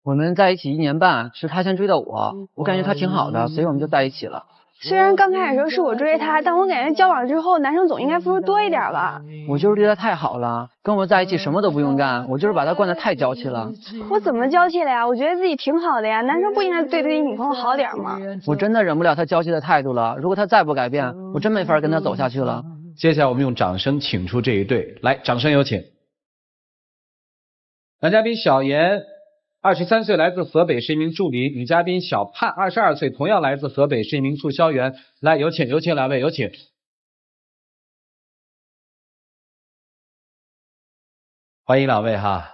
我们在一起1年半，是他先追的我，我感觉他挺好的，所以我们就在一起了。虽然刚开始的时候是我追他，但我感觉交往之后，男生总应该付出多一点吧。我就是对他太好了，跟我在一起什么都不用干，我就是把他惯得太娇气了。我怎么娇气了呀？我觉得自己挺好的呀，男生不应该对自己女朋友好点吗？我真的忍不了他娇气的态度了，如果他再不改变，我真没法跟他走下去了。接下来我们用掌声请出这一对，来，掌声有请。男嘉宾小严，23岁，来自河北，是一名助理；女嘉宾小盼，22岁，同样来自河北，是一名促销员。来，有请两位，有请。欢迎两位哈。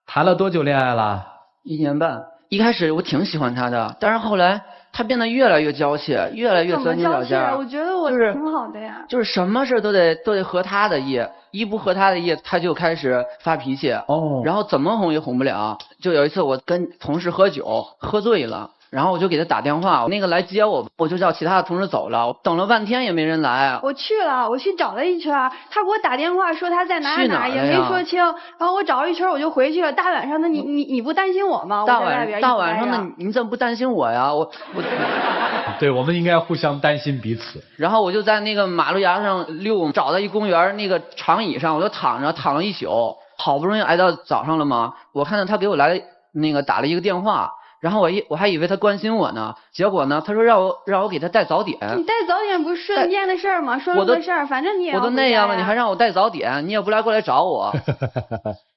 谈了多久恋爱了？1年半。一开始我挺喜欢他的，但是后来他变得越来越娇气，越来越钻牛角尖。我觉得我挺好的呀。就是什么事都得合他的意，一不合他的意，他就开始发脾气。然后怎么哄也哄不了。就有一次我跟同事喝酒，喝醉了。然后我就给他打电话，那个来接我，我就叫其他的同事走了，等了半天也没人来。我去了，我去找了一圈，他给我打电话说他在哪也没说清，然后我找了一圈我就回去了。大晚上的你不担心我吗？大晚上的你怎么不担心我呀？我对，我们应该互相担心彼此。然后我就在那个马路牙上溜，找到一公园那个长椅上，我就躺了一宿，好不容易挨到早上了嘛。我看到他给我来那个打了一个电话。然后我还以为他关心我呢，结果呢，他说让我给他带早点。你带早点不是瞬间的事儿吗？说了个事儿，反正你也要我都那样了，你还让我带早点，你也不过来找我。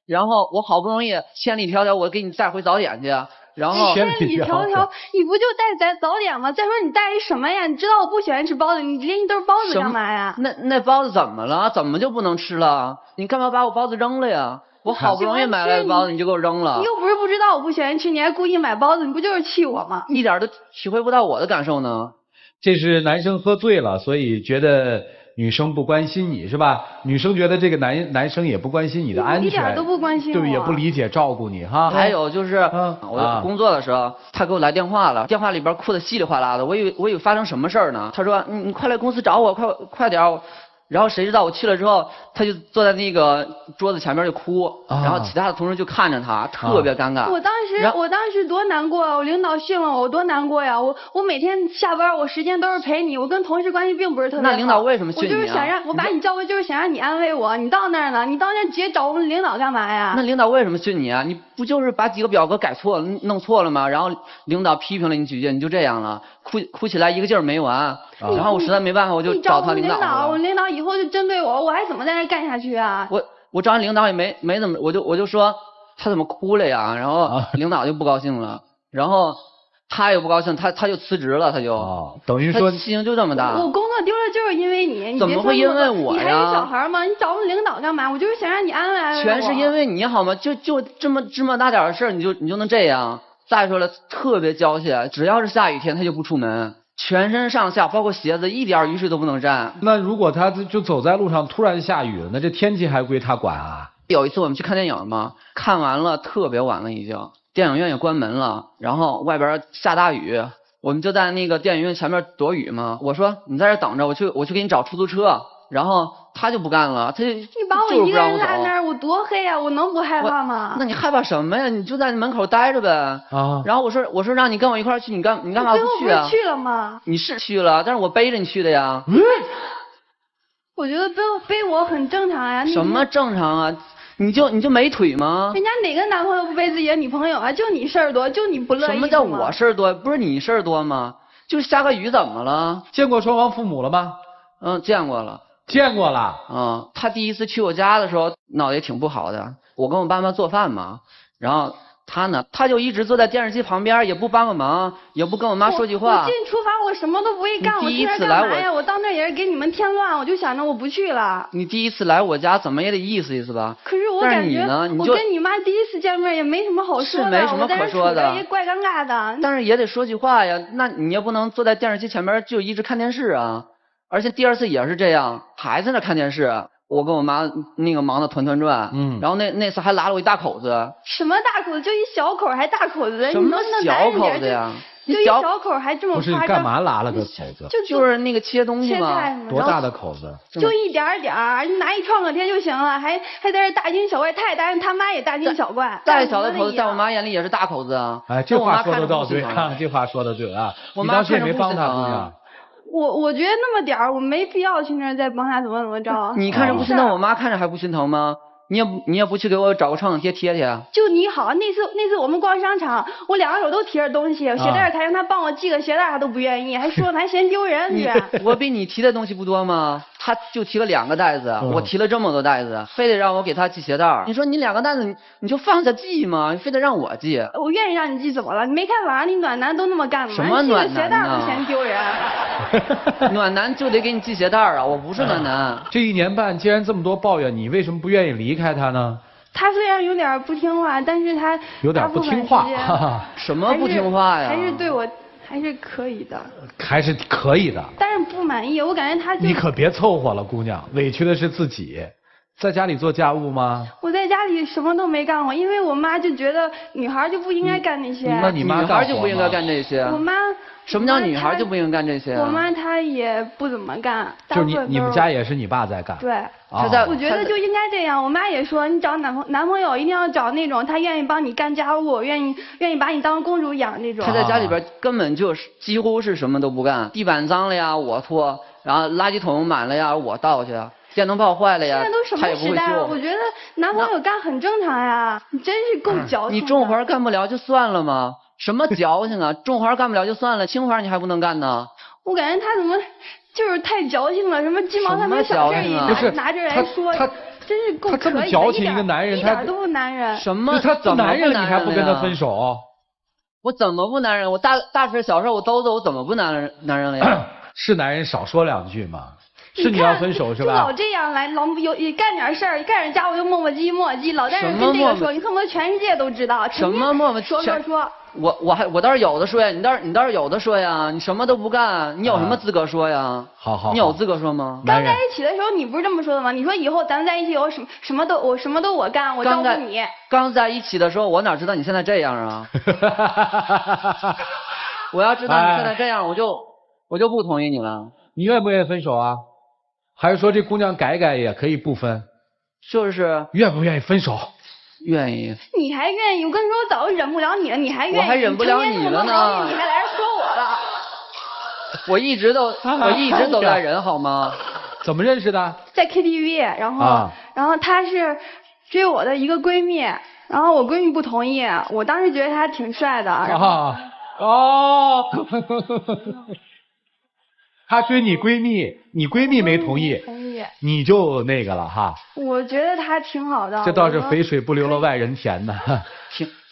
然后我好不容易千里迢迢我给你带回早点去，然后千里迢迢你不就带早点吗？再说你带一什么呀？你知道我不喜欢吃包子，你拎一兜包子干嘛呀？那包子怎么了？怎么就不能吃了？你干嘛把我包子扔了呀？我好不容易买来的包子，你就给我扔了。你又不是不知道我不喜欢吃，你还故意买包子，你不就是气我吗？一点都体会不到我的感受呢。这是男生喝醉了，所以觉得女生不关心你是吧？女生觉得这个男生也不关心你的安全，一点都不关心我，对，也不理解照顾你哈。还有就是我工作的时候，他给我来电话了，电话里边哭得稀里哗啦的，我以为发生什么事儿呢。他说你快来公司找我，快点。然后谁知道我去了之后，他就坐在那个桌子前面就哭，然后其他的同事就看着他，特别尴尬。我当时多难过啊！我领导训了我多难过呀！我每天下班我时间都是陪你，我跟同事关系并不是特别好。那领导为什么训你啊？我就是想让我把你叫回，就是想让你安慰我。你到那儿了，你到那儿直接找我们领导干嘛呀？那领导为什么训你啊？你不就是把几个表格改错了，弄错了吗？然后领导批评了你几句，你就这样了，哭起来一个劲儿没完。然后我实在没办法，我就找他领导了。我领导以后就针对我，我还怎么在那干下去啊？我找领导也没怎么，我就说他怎么哭了呀？然后领导就不高兴了，然后他也不高兴，他就辞职了，他就等于说事情就这么大。我工作丢了就是因为你，怎么会因为我呀？你还是小孩吗？你找我们领导干嘛？我就是想让你安慰安慰我。全是因为你好吗？就这么大点的事儿，你就能这样？再说了，特别娇气，只要是下雨天他就不出门。全身上下包括鞋子一点雨水都不能沾。那如果他就走在路上突然下雨了，那这天气还归他管啊？有一次我们去看电影嘛，看完了特别晚了已经，电影院也关门了，然后外边下大雨，我们就在那个电影院前面躲雨嘛。我说你在这等着，我去给你找出租车。然后他就不干了，他就你把我一个人拉那儿，我多黑啊，我能不害怕吗？那你害怕什么呀？你就在门口待着呗。然后我说让你跟我一块去，你干嘛不去啊？最后不是去了吗？你是去了，但是我背着你去的呀。我觉得背我很正常呀。什么正常啊？你就没腿吗？人家哪个男朋友不背自己的女朋友啊？就你事儿多，就你不乐意。什么叫我事儿多？不是你事儿多吗？就是下个雨怎么了？见过双方父母了吗？见过了。见过了。他第一次去我家的时候脑袋也挺不好的，我跟我爸妈做饭嘛，然后他呢，他就一直坐在电视机旁边，也不帮个忙，也不跟我妈说句话。我进厨房我什么都不会干，我去那干嘛呀？我到那也是给你们添乱，我就想着我不去了。你第一次来我家怎么也得意思意思吧？可是我感觉我跟你妈第一次见面也没什么好说的，是没什么可说的，也怪尴尬的。但是也得说句话呀，那你也不能坐在电视机前面就一直看电视啊。而且第二次也是这样，还在那看电视，我跟我妈那个忙得团团转，然后那次还拉了我一大口子。什么大口子？就一小口还大口子？什么小口子呀？就一小口还这么夸张？不是干嘛拉了个口子？就是那个切东西嘛。切菜嘛。多大的口子？就一点儿，你拿一创可贴就行了，还在这大惊小怪，他也大，他妈也大惊小怪。再小的口子，在我妈眼里也是大口子啊。哎，这话说的倒对啊，这话说的对啊。我妈也没帮他姑娘。我觉得那么点儿，我没必要去那儿再帮他怎么着。你看着不心疼，我妈看着还不心疼吗？你也不去给我找个创可贴贴贴。就你好，那次我们逛商场，我2个手都提着东西，鞋带才让他帮我系个鞋带，他都不愿意，还说还嫌丢人。我比你提的东西不多吗？他就提了2个袋子，我提了这么多袋子，非得让我给他系鞋带。你说你2个袋子你就放下系吗？你非得让我系？我愿意让你系怎么了？你没看网上那暖男都那么干吗？什么暖男鞋带都嫌丢人。暖男就得给你系鞋带啊！我不是暖男。这1年半既然这么多抱怨，你为什么不愿意离开他呢？他虽然有点不听话，但是他有点不听话。什么不听话呀？还是对我还是可以的。还是可以的。但是不满意，我感觉他就。你可别凑合了，姑娘，委屈的是自己。在家里做家务吗？我在家里什么都没干过，因为我妈就觉得女孩就不应该干那些。那你妈女孩就不应该干这些？我妈。什么叫女孩就不应该干这些？我妈她也不怎么干，就是你们家也是你爸在干。对，我觉得就应该这样。我妈也说，你找男朋友一定要找那种他愿意帮你干家务，愿意把你当公主养那种。他在家里边根本就是几乎是什么都不干，地板脏了呀我拖，然后垃圾桶满了呀我倒去，电灯泡坏了呀他也不会修。我觉得男朋友干很正常呀，你真是够矫情。你重活干不了就算了吗？什么矫情啊！重活干不了就算了，轻活你还不能干呢。我感觉他怎么就是太矫情了，什么鸡毛蒜皮小事拿着来说，他真是够可以的。他这么矫情一个男人，一点都不男人。什么？他不男人，你还不跟他分手？我怎么不男人？我大事小事我都做，我怎么不男人了呀？是男人少说2句嘛。是你要分手是吧？就老这样来，老也干点事儿，干点家务就磨磨唧，老在这跟这个说，你恨不得全世界都知道。什么磨磨唧？说。我倒是有的说呀，你倒是有的说呀，你什么都不干，你有什么资格说呀？好，你有资格说吗？刚在一起的时候你不是这么说的吗？你说以后咱们在一起，我什么都我干，我照顾你。刚在一起的时候，我哪知道你现在这样啊？我要知道你现在这样，我就不同意你了。你愿不愿意分手啊？还是说这姑娘改也可以不分？就是愿不愿意分手？愿意。你还愿意？我跟你说，我早就忍不了你了，你还愿意？我还忍不了你了呢。你还来说我了？我一直都在忍，好吗？怎么认识的？在 KTV， 然后她是追我的一个闺蜜，然后我闺蜜不同意，我当时觉得她挺帅的。她追你闺蜜，你闺蜜没同意，你就那个了哈。我觉得她挺好的。这倒是肥水不流了外人田呢。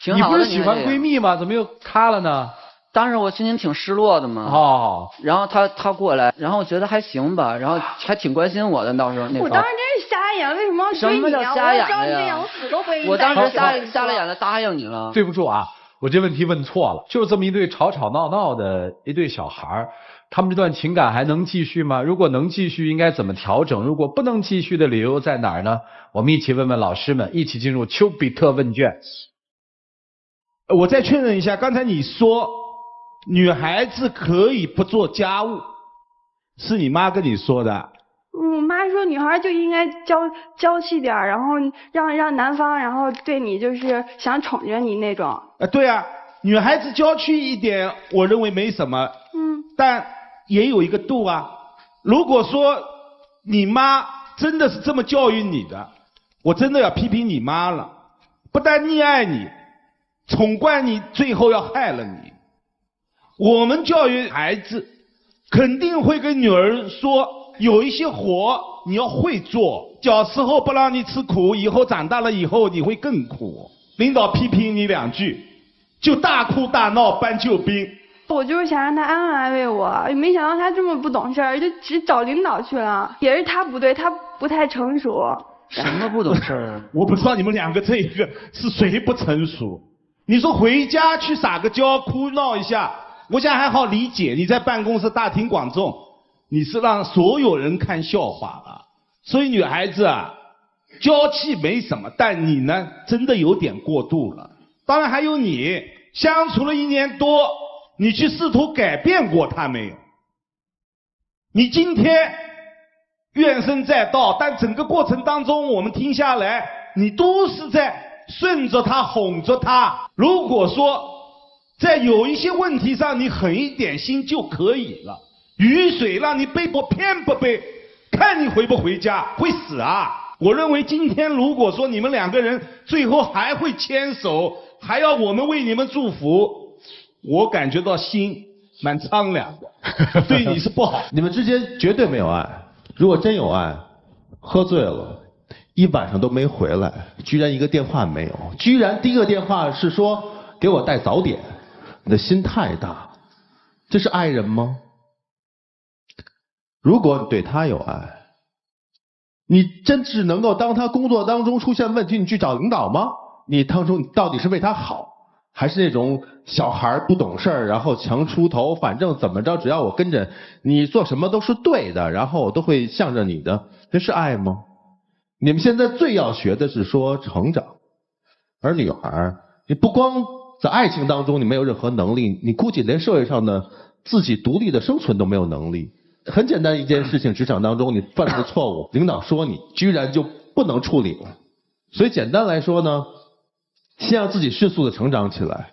挺好的。你不是喜欢闺蜜吗？怎么又她了呢？当时我心情挺失落的嘛。然后她过来，然后我觉得还行吧，然后还挺关心我的，到时候那。我当时真是瞎眼，为什么要追你啊？什么叫瞎眼了呀？我死都不会。我当时瞎了眼了，答应你了。对不住啊，我这问题问错了，就是这么一对吵吵闹闹的一对小孩，他们这段情感还能继续吗？如果能继续，应该怎么调整？如果不能继续的理由在哪儿呢？我们一起问问老师们，一起进入丘比特问卷。我再确认一下，刚才你说女孩子可以不做家务，是你妈跟你说的？我妈说女孩就应该娇气点，然后让男方然后对你就是想宠着你那种。对啊，女孩子娇气一点，我认为没什么。但也有一个度啊。如果说你妈真的是这么教育你的，我真的要批评你妈了。不但溺爱你，宠惯你，最后要害了你。我们教育孩子，肯定会跟女儿说，有一些活你要会做，小时候不让你吃苦，以后长大了以后你会更苦。领导批评你2句，就大哭大闹搬救兵。我就是想让他安慰我，没想到他这么不懂事儿，就只找领导去了。也是他不对，他不太成熟。什么不懂事儿？我不知道你们2个这一个是谁不成熟。你说回家去撒个娇哭闹一下，我想还好理解。你在办公室大庭广众，你是让所有人看笑话了。所以女孩子啊，娇气没什么，但你呢，真的有点过度了。当然还有你，相处了1年多，你去试图改变过她没有？你今天怨声载道，但整个过程当中，我们听下来，你都是在顺着她，哄着她。如果说在有一些问题上你狠一点心就可以了。雨水让你背多偏不背，看你回不回家，会死啊！我认为今天如果说你们2个人最后还会牵手，还要我们为你们祝福，我感觉到心蛮苍凉的，对你是不好。你们之间绝对没有爱，如果真有爱，喝醉了1晚上都没回来，居然一个电话没有，居然第一个电话是说给我带早点，你的心太大，这是爱人吗？如果你对他有爱，你真是能够当他工作当中出现问题你去找领导吗？你当中你到底是为他好，还是那种小孩不懂事然后强出头，反正怎么着只要我跟着你做什么都是对的，然后我都会向着你的，这是爱吗？你们现在最要学的是说成长，而女孩你不光在爱情当中你没有任何能力，你估计连社会上的自己独立的生存都没有能力。很简单一件事情，职场当中你犯了个错误，领导说你居然就不能处理了。所以简单来说呢，先让自己迅速的成长起来，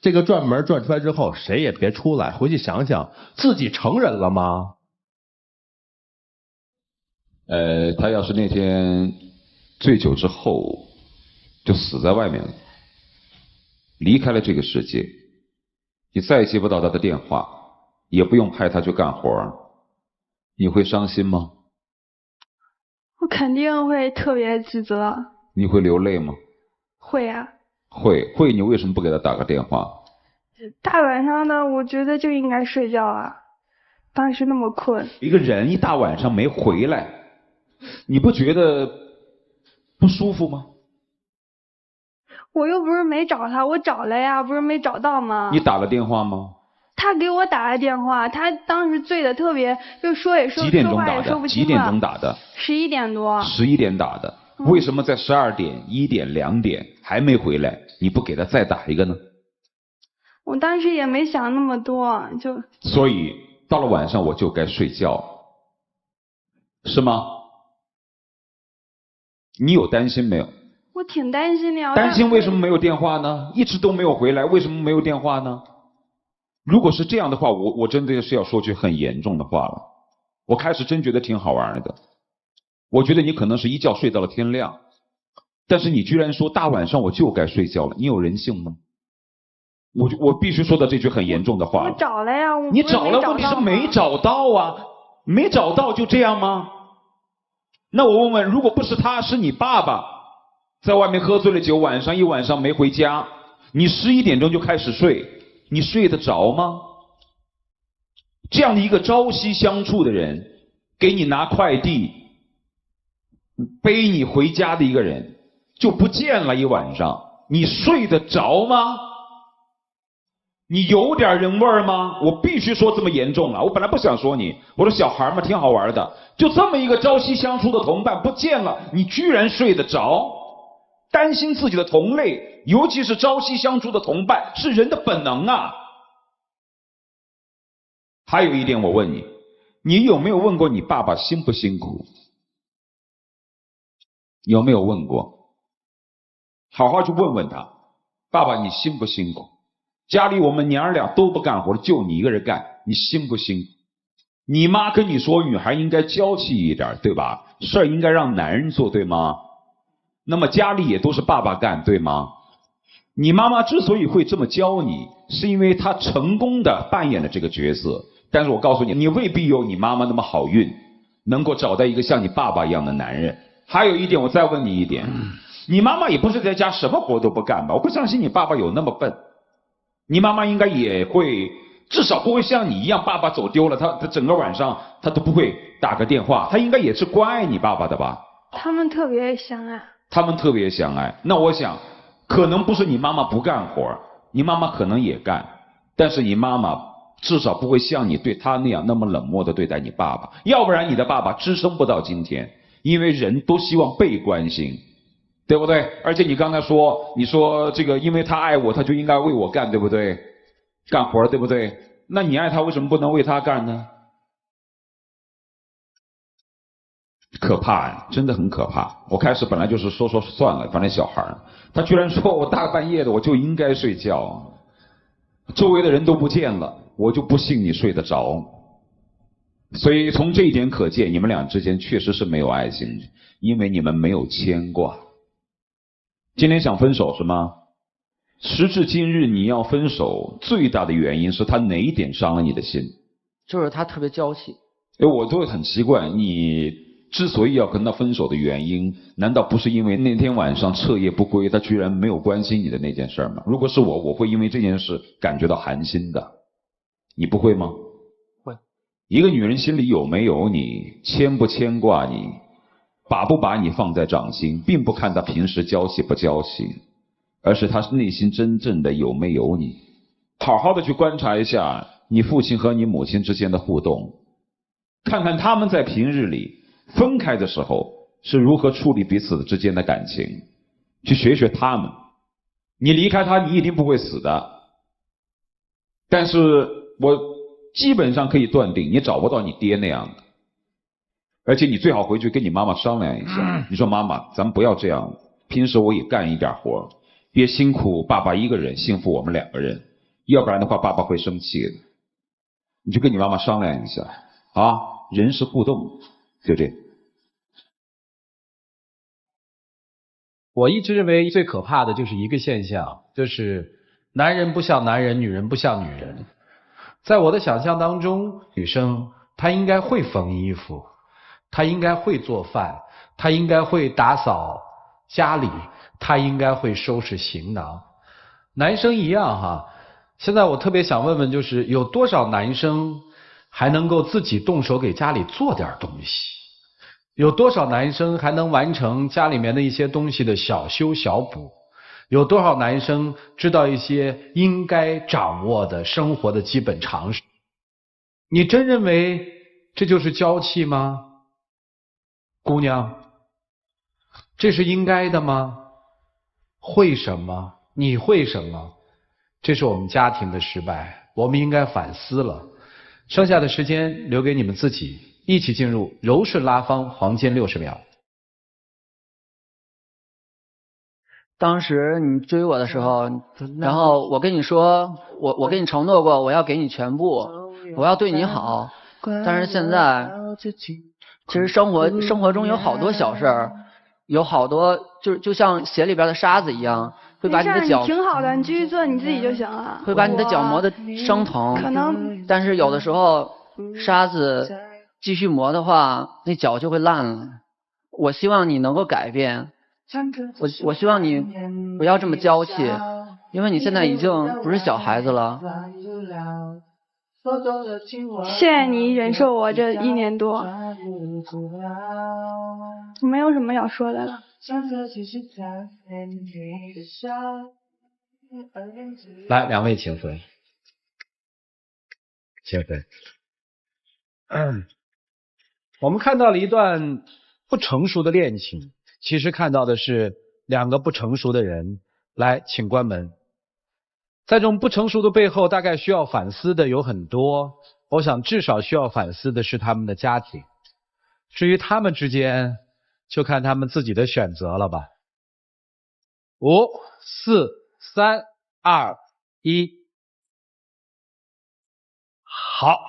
这个转门转出来之后谁也别出来，回去想想自己成人了吗？他要是那天醉酒之后就死在外面了，离开了这个世界，你再也接不到他的电话，也不用派他去干活，你会伤心吗？我肯定会特别自责。你会流泪吗？会啊。会，你为什么不给他打个电话？大晚上的，我觉得就应该睡觉啊，当时那么困。一个人一大晚上没回来，你不觉得不舒服吗？我又不是没找他，我找了呀，不是没找到吗？你打了电话吗？他给我打了电话，他当时醉得特别，就说也说几点钟说话打的？也说不清了。几点钟打的？11点多。11点打的，为什么在12点、1点、2点还没回来？你不给他再打一个呢？我当时也没想那么多，就。所以到了晚上我就该睡觉，是吗？你有担心没有？我挺担心的呀。担心为什么没有电话呢？一直都没有回来，为什么没有电话呢？如果是这样的话，我真的是要说句很严重的话了。我开始真觉得挺好玩的，我觉得你可能是一觉睡到了天亮，但是你居然说大晚上我就该睡觉了，你有人性吗？我必须说到这句很严重的话了。我找了呀，你找了，问题是没找到啊，没找到就这样吗？那我问问，如果不是他，是你爸爸在外面喝醉了酒，晚上一晚上没回家，你11点钟就开始睡，你睡得着吗？这样的一个朝夕相处的人，给你拿快递背你回家的一个人就不见了一晚上，你睡得着吗？你有点人味吗？我必须说这么严重了，我本来不想说你，我说小孩嘛挺好玩的，就这么一个朝夕相处的同伴不见了，你居然睡得着？担心自己的同类，尤其是朝夕相处的同伴，是人的本能啊。还有一点我问你，你有没有问过你爸爸辛不辛苦？有没有问过？好好去问问他，爸爸你辛不辛苦？家里我们娘儿俩都不干活，就你一个人干，你辛不辛苦？你妈跟你说女孩应该娇气一点，对吧？事儿应该让男人做，对吗？那么家里也都是爸爸干，对吗？你妈妈之所以会这么教你，是因为她成功的扮演了这个角色。但是我告诉你，你未必有你妈妈那么好运，能够找到一个像你爸爸一样的男人。还有一点，我再问你一点，你妈妈也不是在家什么活都不干吧？我不相信你爸爸有那么笨。你妈妈应该也会，至少不会像你一样，爸爸走丢了，他整个晚上他都不会打个电话，他应该也是关爱你爸爸的吧？他们特别相爱。他们特别相爱。那我想，可能不是你妈妈不干活，你妈妈可能也干，但是你妈妈至少不会像你对他那样那么冷漠的对待你爸爸，要不然你的爸爸支撑不到今天。因为人都希望被关心，对不对？而且你刚才说，你说这个，因为他爱我，他就应该为我干，对不对？干活，对不对？那你爱他，为什么不能为他干呢？可怕呀，真的很可怕。我开始本来就是说算了，反正小孩他居然说我大半夜的我就应该睡觉，周围的人都不见了，我就不信你睡得着。所以从这一点可见，你们俩之间确实是没有爱情，因为你们没有牵挂。今天想分手是吗？时至今日你要分手，最大的原因是他哪一点伤了你的心？就是他特别娇气。我都很奇怪，你之所以要跟他分手的原因，难道不是因为那天晚上彻夜不归，他居然没有关心你的那件事吗？如果是我会因为这件事感觉到寒心的。你不会吗？会。一个女人心里有没有你，牵不牵挂你，把不把你放在掌心，并不看她平时娇气不娇气，而是她内心真正的有没有你。好好的去观察一下你父亲和你母亲之间的互动，看看他们在平日里分开的时候是如何处理彼此之间的感情，去学学他们。你离开他，你一定不会死的，但是我基本上可以断定，你找不到你爹那样的。而且你最好回去跟你妈妈商量一下，你说妈妈，咱们不要这样，平时我也干一点活，别辛苦爸爸一个人，幸福我们两个人，要不然的话爸爸会生气的。你就跟你妈妈商量一下啊，人是互动，就这。我一直认为最可怕的就是一个现象，就是男人不像男人，女人不像女人。在我的想象当中，女生她应该会缝衣服，她应该会做饭，她应该会打扫家里，她应该会收拾行囊。男生一样哈。现在我特别想问问，就是有多少男生还能够自己动手给家里做点东西？有多少男生还能完成家里面的一些东西的小修小补？有多少男生知道一些应该掌握的生活的基本常识？你真认为这就是娇气吗？姑娘，这是应该的吗？会什么？你会什么？这是我们家庭的失败，我们应该反思了。剩下的时间留给你们自己，一起进入柔顺拉芳黄金60秒。当时你追我的时候，然后我跟你说，我跟你承诺过，我要给你全部，我要对你好。但是现在，其实生活中有好多小事儿，有好多就像鞋里边的沙子一样，会把你的脚。你挺好的，你继续做你自己就行了。会把你的脚磨得生疼。可能。但是有的时候沙子继续磨的话，那脚就会烂了。我希望你能够改变。我希望你不要这么娇气，因为你现在已经不是小孩子了。谢谢你忍受我这1年多，没有什么要说的了。来，2位请回。请回。我们看到了一段不成熟的恋情，其实看到的是2个不成熟的人。来，请关门。在这种不成熟的背后，大概需要反思的有很多。我想至少需要反思的是他们的家庭。至于他们之间，就看他们自己的选择了吧。5、4、3、2、1。好。